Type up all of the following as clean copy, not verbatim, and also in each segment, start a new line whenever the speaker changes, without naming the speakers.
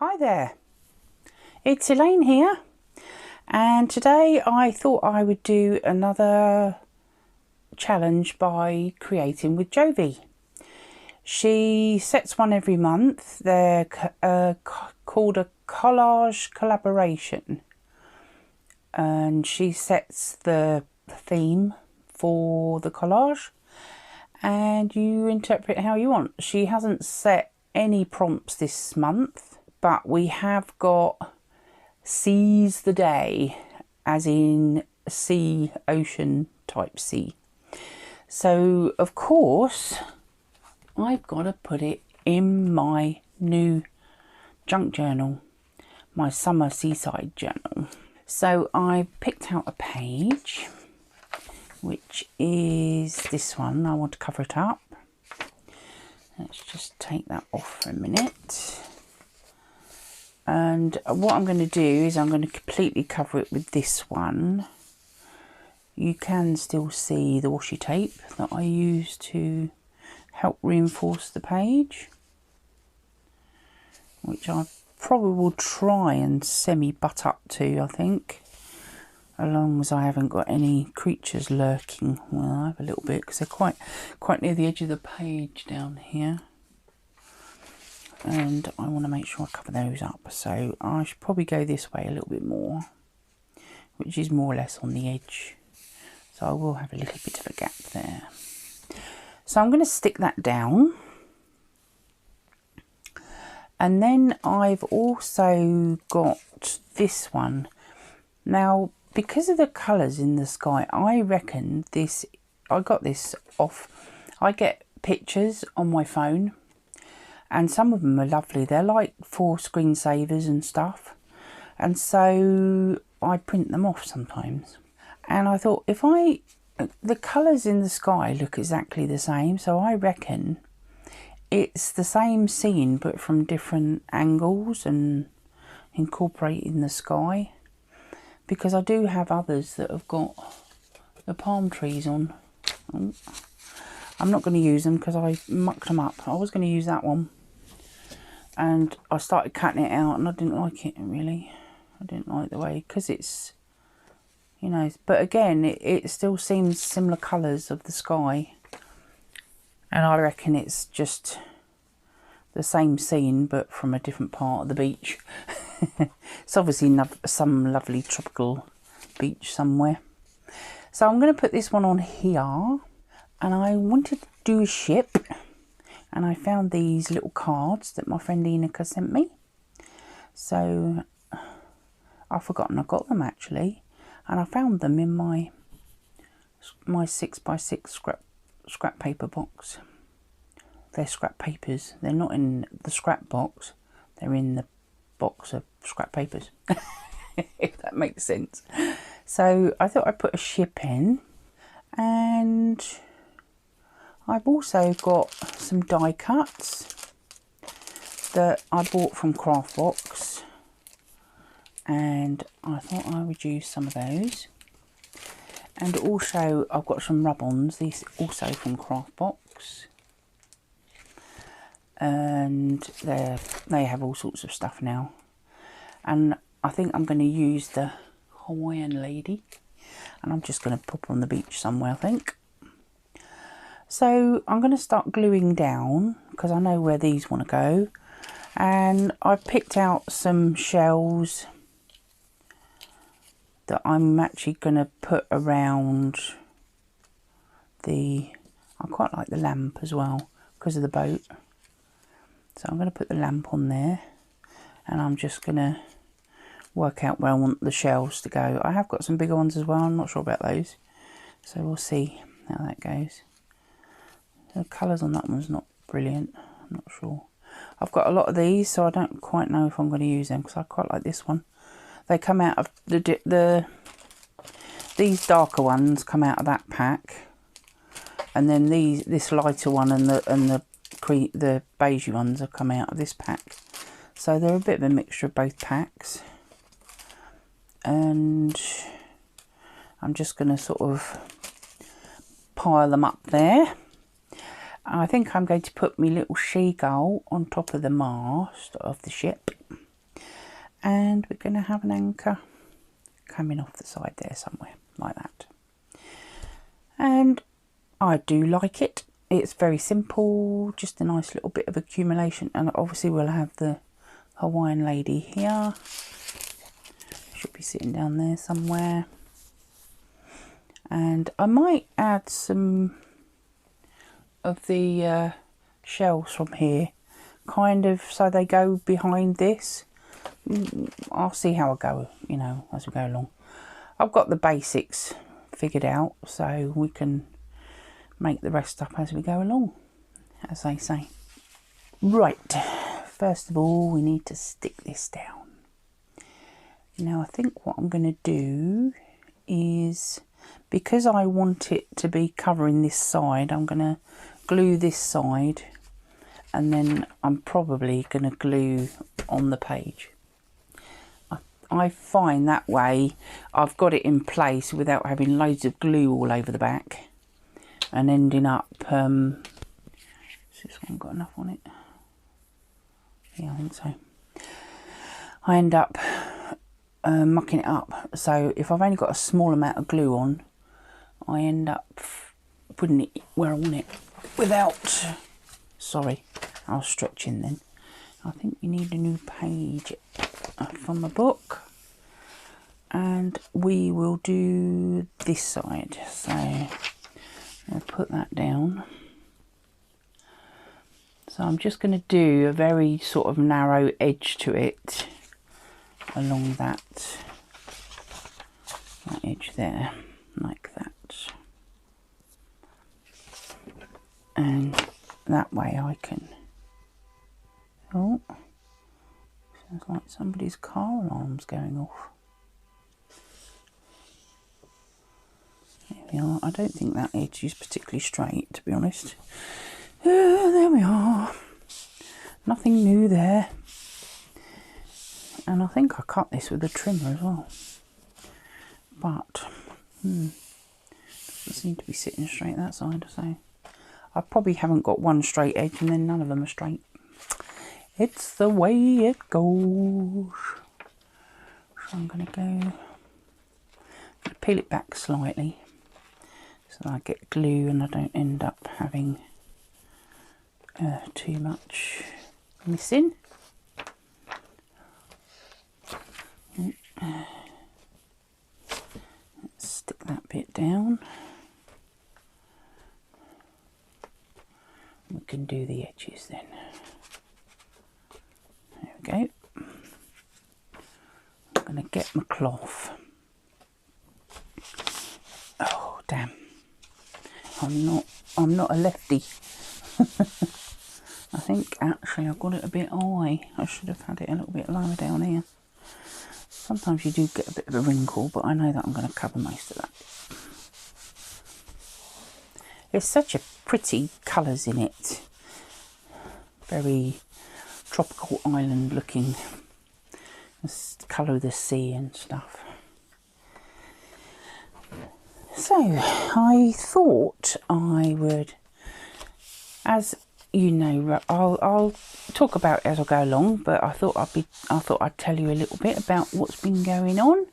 Hi there, it's Elaine here, and today I thought I would do another challenge by creating with Jovi. She sets one every month. They're called a collage collaboration, and she sets the theme for the collage and you interpret how you want. She hasn't set any prompts this month, but we have got Seize the Day, as in sea, ocean type sea. So of course I've got to put it in my new junk journal, my summer seaside journal. So I picked out a page, which is this one. I want to cover it up. Let's just take that off for a minute. And what I'm going to do is I'm going to completely cover it with this one. You can still see the washi tape that I use to help reinforce the page, which I probably will try and semi-butt up to, I think, as long as I haven't got any creatures lurking. Well, I have a little bit because they're quite near the edge of the page down here, and I want to make sure I cover those up. So I should probably go this way a little bit more, which is more or less on the edge. So I will have a little bit of a gap there. So I'm going to stick that down. And then I've also got this one. Now, because of the colours in the sky, I reckon this, I got this off, I get pictures on my phone, and some of them are lovely. They're like for screensavers and stuff. And so I print them off sometimes. And I thought, the colours in the sky look exactly the same, so I reckon it's the same scene but from different angles and incorporating the sky, because I do have others that have got the palm trees on. Oh, I'm not going to use them because I mucked them up. I was going to use that one and I started cutting it out and I didn't like it really. I didn't like the way, because it's, you know, but again it still seems similar colours of the sky. And I reckon it's just the same scene, but from a different part of the beach. It's obviously some lovely tropical beach somewhere. So I'm going to put this one on here. And I wanted to do a ship. And I found these little cards that my friend Enocha sent me. So I've forgotten I got them actually. And I found them in my 6x6 scrap paper box. They're scrap papers. They're not in the scrap box. They're in the box of scrap papers. If that makes sense. So I thought I'd put a ship in. And I've also got some die cuts that I bought from Craftbox. And I thought I would use some of those. And also I've got some rub-ons, these also from Craftbox. And they have all sorts of stuff now. And I think I'm going to use the Hawaiian lady. And I'm just going to pop her on the beach somewhere, I think. So I'm going to start gluing down, because I know where these want to go. And I've picked out some shells that I'm actually going to put around I quite like the lamp as well because of the boat. So I'm going to put the lamp on there, and I'm just going to work out where I want the shells to go. I have got some bigger ones as well. I'm not sure about those, so we'll see how that goes. The colours on that one's not brilliant. I'm not sure. I've got a lot of these, so I don't quite know if I'm going to use them, because I quite like this one. They come out of these darker ones come out of that pack, and then this lighter one and the beige ones have come out of this pack. So they're a bit of a mixture of both packs. And I'm just going to sort of pile them up there. I think I'm going to put my little seagull on top of the mast of the ship. and we're going to have an anchor coming off the side there somewhere like that. And I do like it. It's very simple, just a nice little bit of accumulation, and obviously we'll have the Hawaiian lady here. Should be sitting down there somewhere. And I might add some of the shells from here, kind of so they go behind this. I'll see how I go, you know, as we go along. I've got the basics figured out, so we can make the rest up as we go along, as they say. Right, first of all we need to stick this down. Now I think what I'm going to do is, because I want it to be covering this side, I'm going to glue this side, and then I'm probably going to glue on the page. I find that way I've got it in place without having loads of glue all over the back and ending up, has this one got enough on it? Yeah, I think so. I end up mucking it up. So if I've only got a small amount of glue on, I end up putting it where I want it without, sorry, I was stretching then. I think we need a new page from the book, and we will do this side. So I'll put that down. So I'm just going to do a very sort of narrow edge to it along that edge there, like that. And that way I can, oh, sounds like somebody's car alarm's going off. There we are. I don't think that edge is particularly straight, to be honest. There we are. Nothing new there. And I think I cut this with a trimmer as well. But, doesn't seem to be sitting straight that side, so I probably haven't got one straight edge and then none of them are straight. It's the way it goes. So I'm going to peel it back slightly so that I get glue and I don't end up having too much missing. Let's stick that bit down. We can do the edges then. There we go. I'm going to get my cloth. Oh damn! I'm not a lefty. I think actually I've got it a bit high. I should have had it a little bit lower down here. Sometimes you do get a bit of a wrinkle, but I know that I'm going to cover most of that. There's such a pretty colours in it. Very tropical island looking. This colour of the sea and stuff. So I thought I would, as you know, I'll talk about it as I go along, but I thought I'd tell you a little bit about what's been going on.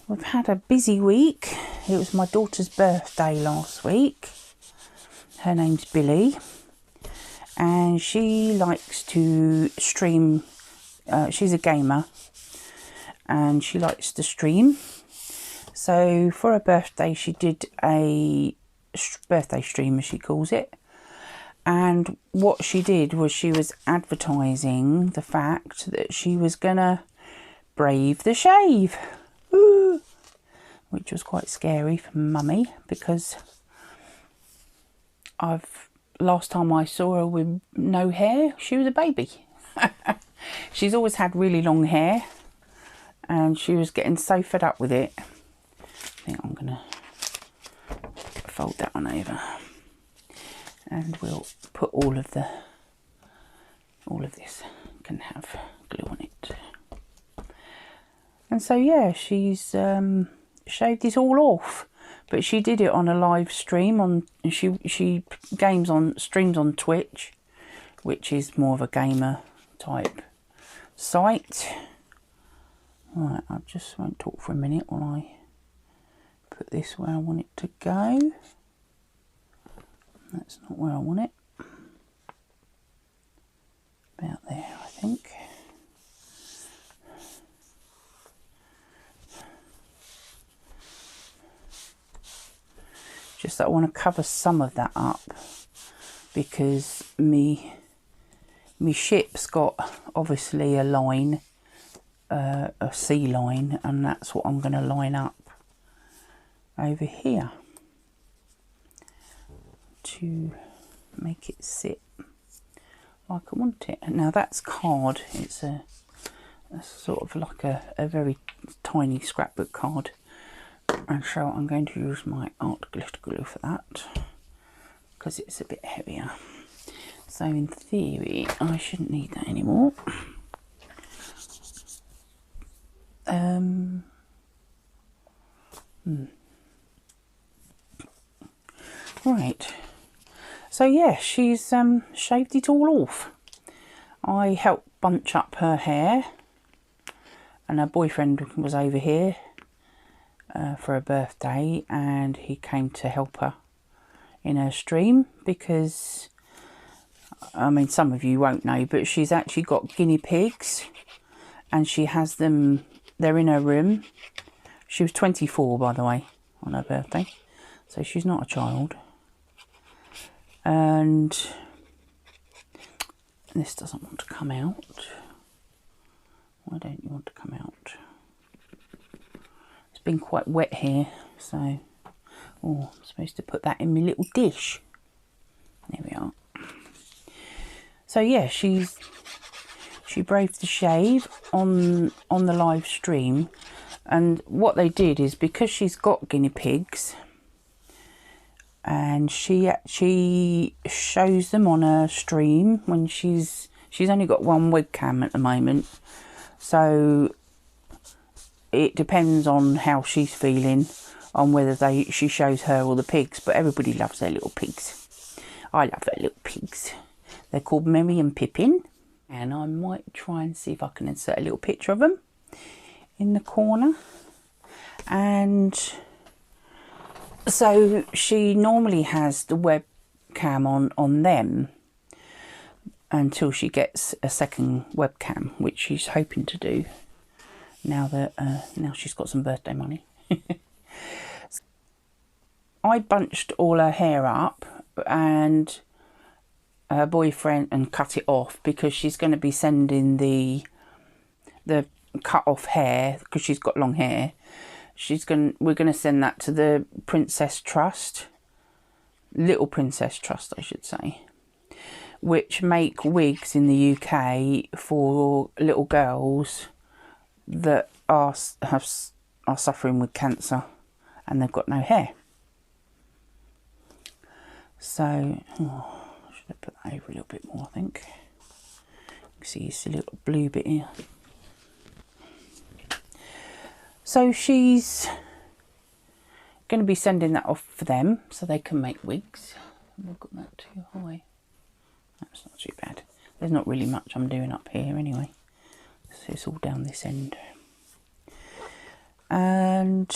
We've had a busy week. It was my daughter's birthday last week. Her name's Billy, and she likes to stream. She's a gamer and she likes to stream. So for her birthday she did a birthday stream, as she calls it. And what she did was she was advertising the fact that she was gonna brave the shave. Ooh, which was quite scary for Mummy, because last time I saw her with no hair, she was a baby. She's always had really long hair and she was getting so fed up with it. I think I'm gonna fold that one over and we'll put all of this can have glue on it. And so yeah, she's shaved it all off, but she did it on a live stream she streams on Twitch, which is more of a gamer type site. Right, I just won't talk for a minute while I put this where I want it to go. That's not where I want it. About there, I think. Just that I want to cover some of that up because me ship's got obviously a line, a sea line, and that's what I'm going to line up over here to make it sit like I want it. Now that's card. It's a sort of like a very tiny scrapbook card. And so I'm going to use my art glitter glue for that because it's a bit heavier. So in theory, I shouldn't need that anymore. Right. So yeah, she's shaved it all off. I helped bunch up her hair, and her boyfriend was over here for her birthday, and he came to help her in her stream because, I mean, some of you won't know, but she's actually got guinea pigs and she has them, they're in her room. She was 24, by the way, on her birthday, so she's not a child. And this doesn't want to come out. Why don't you want to come out? It's been quite wet here, so I'm supposed to put that in my little dish. There we are. So yeah, she braved the shave on the live stream, and what they did is, because she's got guinea pigs and she shows them on her stream when she's only got one webcam at the moment, so it depends on how she's feeling on whether she shows her or the pigs, but everybody loves their little pigs. I love their little pigs. They're called Mary and Pippin, and I might try and see if I can insert a little picture of them in the corner. And so she normally has the webcam on them until she gets a second webcam, which she's hoping to do now that now she's got some birthday money. I bunched all her hair up and her boyfriend and cut it off because she's going to be sending the cut off hair, because she's got long hair. We're going to send that to the Princess Trust, Little Princess Trust I should say, which make wigs in the UK for little girls that are suffering with cancer and they've got no hair. So I should have put that over a little bit more, I think. You can see it's a little blue bit here. So she's going to be sending that off for them so they can make wigs. I've got that too high. That's not too bad. There's not really much I'm doing up here anyway. So it's all down this end. And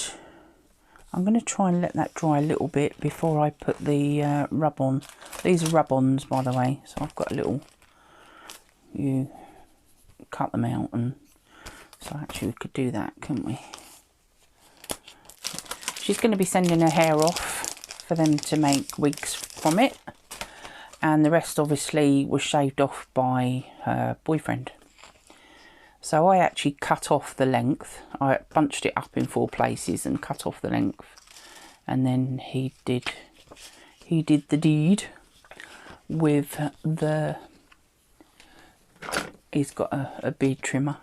I'm going to try and let that dry a little bit before I put the rub on. These are rub-ons, by the way. So I've got a little, you cut them out, and so actually we could do that, couldn't we? She's going to be sending her hair off for them to make wigs from it. And the rest obviously was shaved off by her boyfriend. So I actually cut off the length. I bunched it up in 4 places and cut off the length. And then he did the deed with the, he's got a beard trimmer.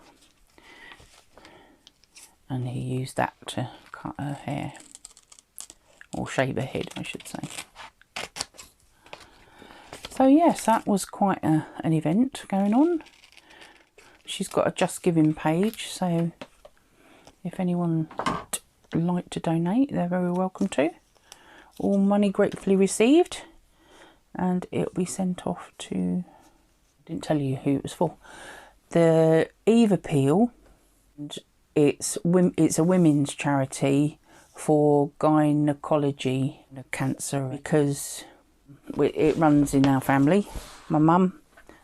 And he used that to cut her hair. Or shave her head, I should say. So yes, that was quite an event going on. She's got a Just Giving page, so if anyone would like to donate, they're very welcome to. All money gratefully received, and it'll be sent off to, I didn't tell you who it was for, the Eva peel, and it's a women's charity for gynecology cancer, because it runs in our family. My mum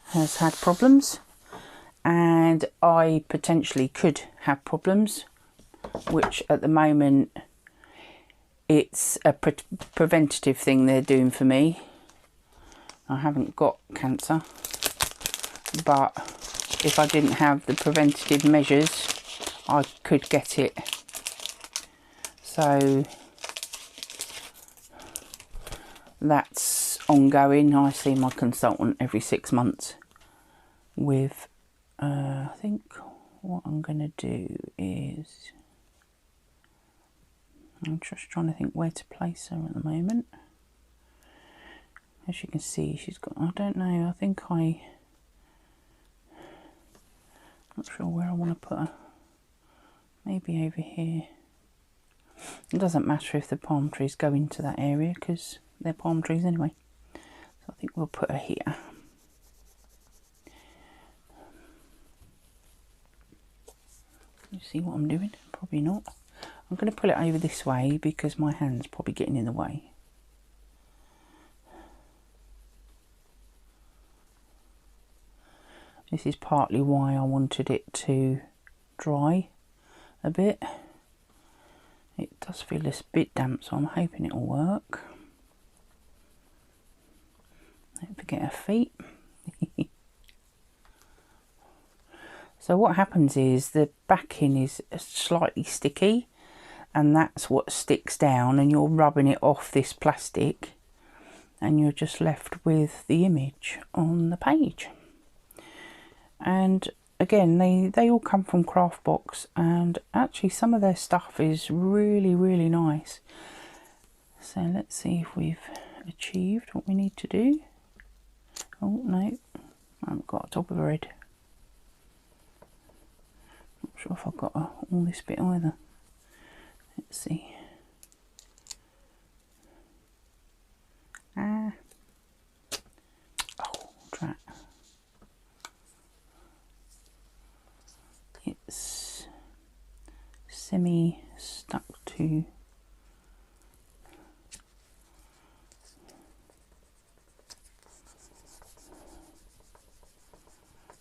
has had problems, and I potentially could have problems, which at the moment it's a preventative thing they're doing for me. I haven't got cancer, but if I didn't have the preventative measures, I could get it. So that's ongoing. I see my consultant every 6 months with, I think what I'm going to do is, I'm just trying to think where to place her at the moment. As you can see, she's got, I don't know, I think I'm not sure where I want to put her. Maybe over here. It doesn't matter if the palm trees go into that area, because they're palm trees anyway. So I think we'll put her here. You see what I'm doing? Probably not. I'm going to pull it over this way because my hand's probably getting in the way. This is partly why I wanted it to dry a bit. It does feel a bit damp, so I'm hoping it will work. Don't forget her feet. So what happens is the backing is slightly sticky, and that's what sticks down, and you're rubbing it off this plastic, and you're just left with the image on the page. And again, they all come from Craftbox, and actually some of their stuff is really, really nice. So let's see if we've achieved what we need to do. Oh no, I haven't got a top of her head. Not sure if I've got all this bit either. Let's see. Oh, drat. It's semi stuck to.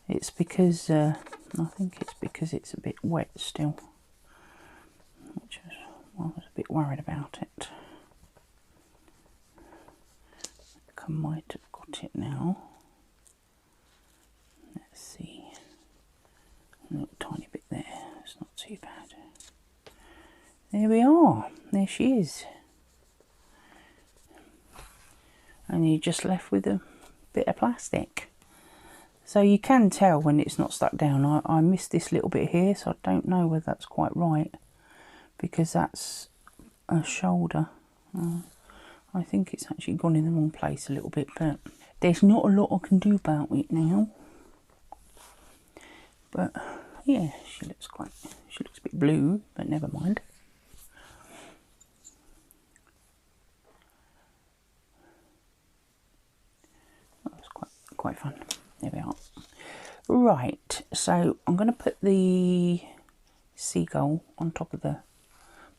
It's because I think it's because it's a bit wet still, which is, well, I was a bit worried about it. I think I might have got it now. Let's see. A little tiny bit there. It's not too bad. There we are. There she is. And you're just left with a bit of plastic. So you can tell when it's not stuck down. I missed this little bit here, so I don't know whether that's quite right, because that's a shoulder. I think it's actually gone in the wrong place a little bit, but there's not a lot I can do about it now. But yeah, she looks a bit blue, but never mind. That was quite fun. There we are. Right, so I'm going to put the seagull on top of the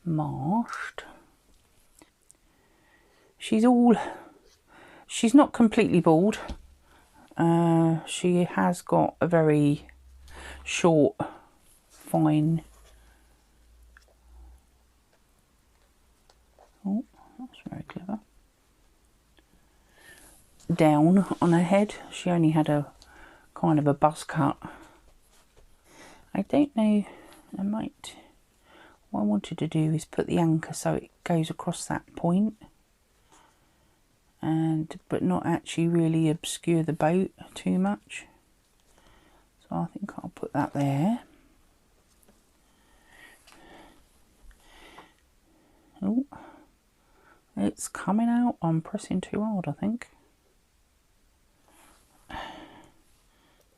mast. She's not completely bald. She has got a very short, fine. Oh, that's very clever. Down on her head. She only had a kind of a buzz cut. I don't know, what I wanted to do is put the anchor so it goes across that point, but not actually really obscure the boat too much. So I think I'll put that there. Oh, it's coming out. I'm pressing too hard, I think.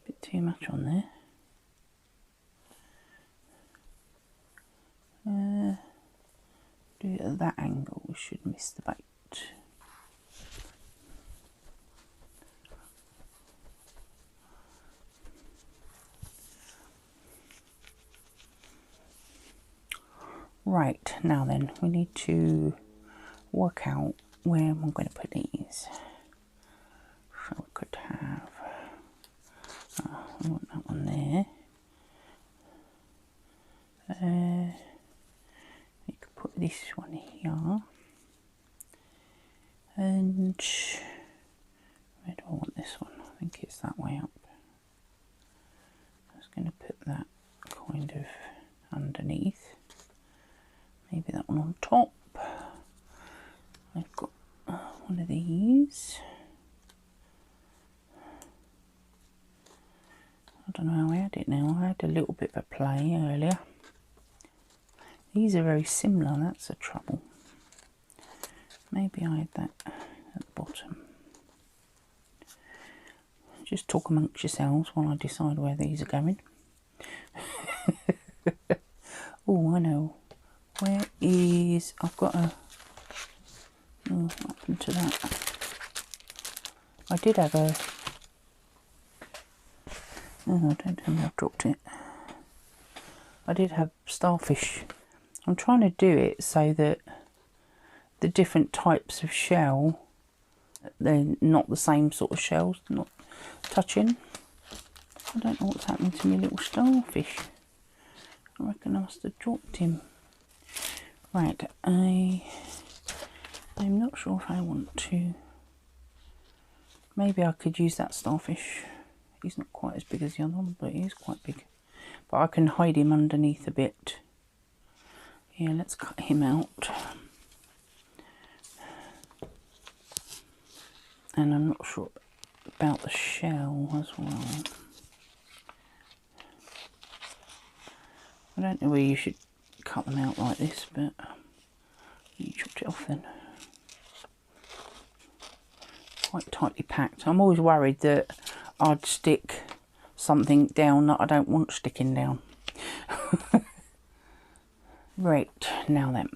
Bit too much on there. Do it at that angle, we should miss the boat. Right, now then, we need to work out where I'm going to put these. So we could have, I want that one there. You could put this one here. And where do I want this one? I think it's that way up. I was going to put that kind of underneath. Maybe that one on top. I've got one of these. I don't know how I had it now. I had a little bit of a play earlier. These are very similar, that's the trouble. Maybe I had that at the bottom. Just talk amongst yourselves while I decide where these are going. Oh, I know. Where is... I've got a... Oh, what happened to that? I did have a... Oh, I don't know, I've dropped it. I did have starfish. I'm trying to do it so that the different types of shell, they're not the same sort of shells, not touching. I don't know what's happening to my little starfish. I reckon I must have dropped him. Right, I'm not sure if I want to. Maybe I could use that starfish. He's not quite as big as the other one, but he is quite big. But I can hide him underneath a bit. Yeah, let's cut him out. And I'm not sure about the shell as well. I don't know where you should cut them out like this, but you chopped it off then. Quite tightly packed. I'm always worried that I'd stick something down that I don't want sticking down. Right, now then.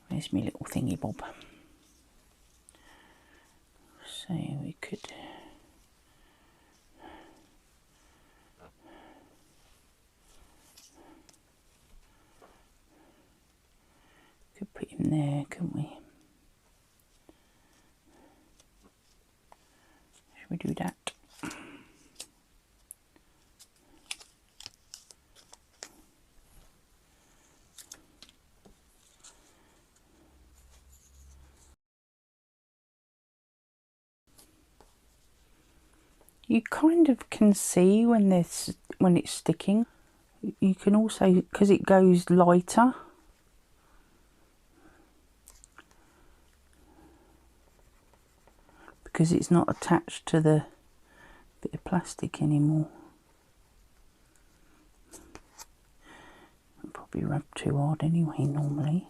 Where's my little thingy bob? So we could put him there, couldn't we? Should we do that? You kind of can see when it's sticking. You can also, because it goes lighter, because it's not attached to the bit of plastic anymore. I'll probably rub too hard anyway normally.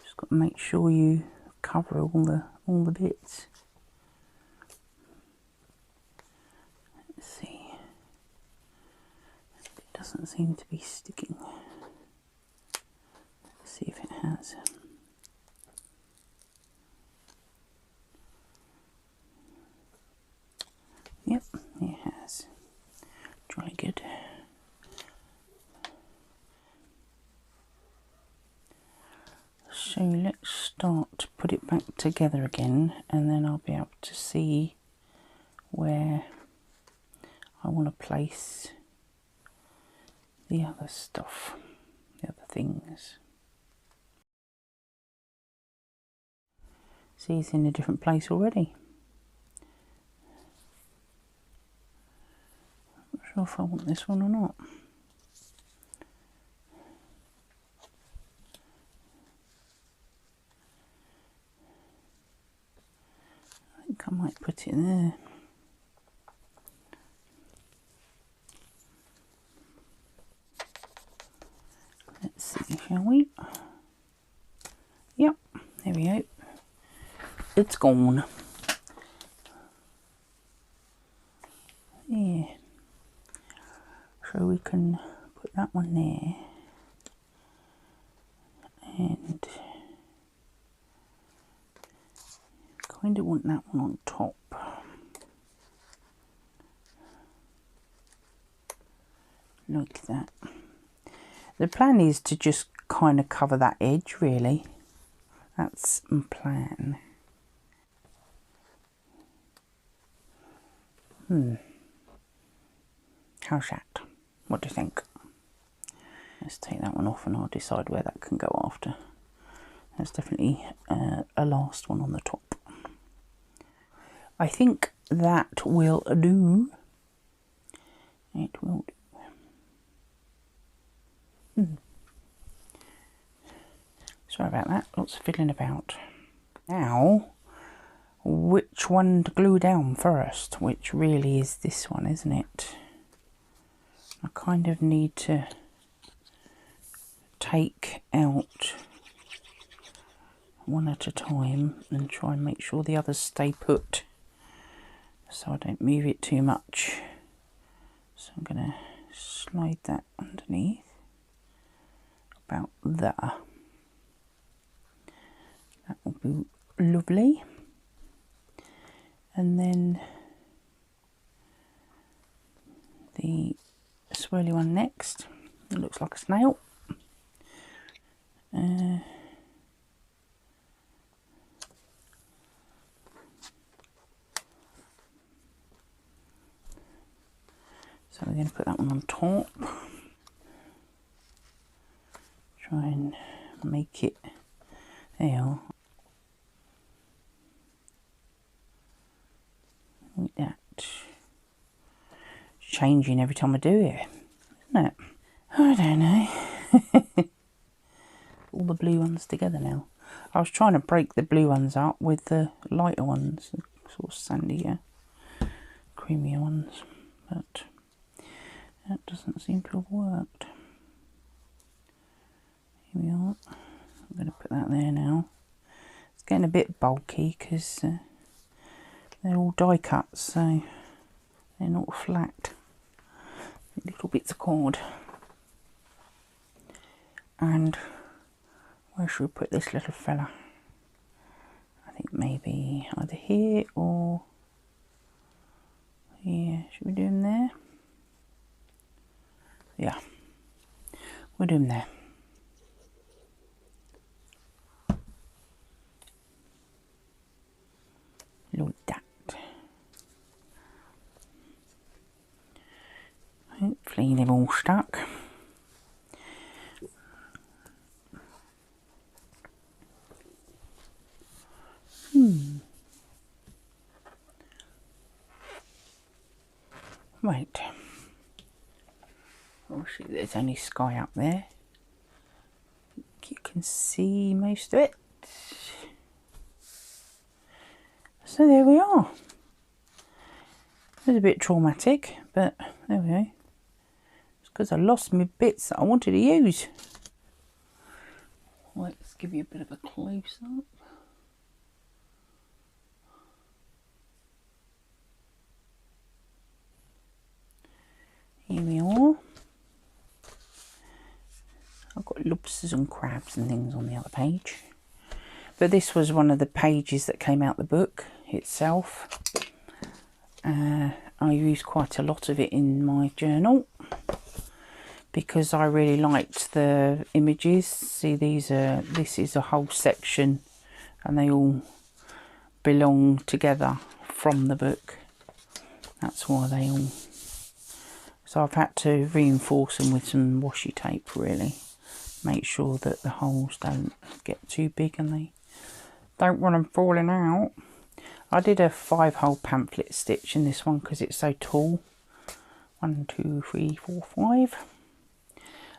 Just got to make sure you cover all the bits. Let's see. It doesn't seem to be sticking. Let's see if it has. Yep, it has. Jolly good. So let's start to put it back together again, and then I'll be able to see where I want to place the other stuff, the other things. See, it's in a different place already. Not sure if I want this one or not. I think I might put it there. Let's see, shall we? Yep, there we go. It's gone. Yeah. So we can put that one there. And kind of want that one on top. Like that. The plan is to just kind of cover that edge, really. That's my plan. How's that? What do you think? Let's take that one off and I'll decide where that can go after. There's definitely a last one on the top. I think that will do. It will do. Sorry about that, lots of fiddling about. Now, which one to glue down first? Which really is this one, isn't it? I kind of need to take out one at a time and try and make sure the others stay put, so I don't move it too much. So I'm going to slide that underneath, about there. That will be lovely. And then the swirly one next. It looks like a snail. So we're going to put that one on top. Try and make it, there you are. Like that. Changing every time I do it, isn't it? I don't know. All the blue ones together now. I was trying to break the blue ones up with the lighter ones, the sort of sandier, creamier ones, but that doesn't seem to have worked. Here we are. I'm going to put that there now. It's getting a bit bulky because they're all die cuts, so they're not flat. Little bits of cord. And where should we put this little fella? I think maybe either here or here. Should we do him there? Yeah, we'll do him there. Like that. Hopefully they've all stuck. Right. Obviously there's only sky up there. You can see most of it. So there we are. It was a bit traumatic, but there we go. It's because I lost my bits that I wanted to use. Let's give you a bit of a close up. Here we are. I've got lobsters and crabs and things on the other page. But this was one of the pages that came out the book itself. I used quite a lot of it in my journal because I really liked the images. See, this is a whole section and they all belong together from the book. That's why they all... So I've had to reinforce them with some washi tape, really. Make sure that the holes don't get too big and they don't want them falling out. I did a 5-hole pamphlet stitch in this one because it's so tall. 1, 2, 3, 4, 5.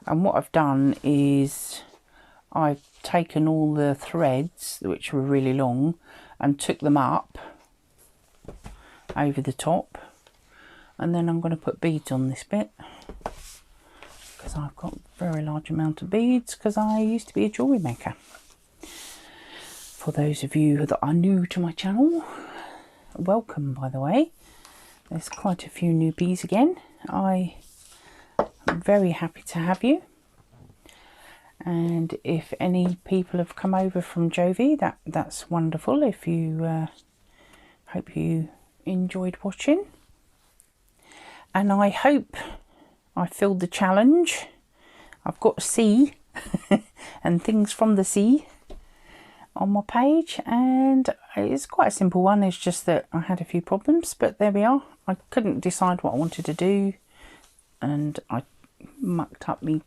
And what I've done is I've taken all the threads, which were really long, and took them up over the top. And then I'm going to put beads on this bit because I've got a very large amount of beads because I used to be a jewellery maker. For those of you that are new to my channel, welcome, by the way. There's quite a few newbies again. I am very happy to have you. And if any people have come over from Jovi, that's wonderful. If you hope you enjoyed watching. And I hope I filled the challenge. I've got sea and things from the sea on my page, and it's quite a simple one. It's just that I had a few problems, but there we are. I couldn't decide what I wanted to do, and I mucked up me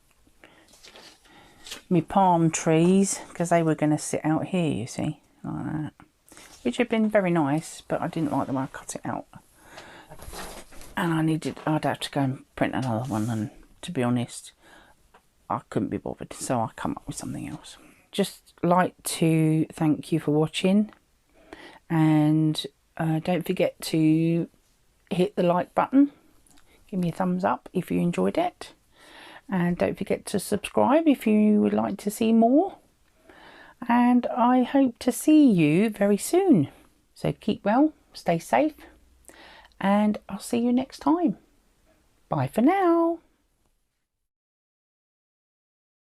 palm trees because they were going to sit out here, you see, like that, which had been very nice, but I didn't like the way I cut it out, and I'd have to go and print another one, and to be honest, I couldn't be bothered, so I come up with something else. Just like to thank you for watching, and don't forget to hit the like button, give me a thumbs up if you enjoyed it, and don't forget to subscribe if you would like to see more, and I hope to see you very soon. So keep well, stay safe, and I'll see you next time. Bye for now.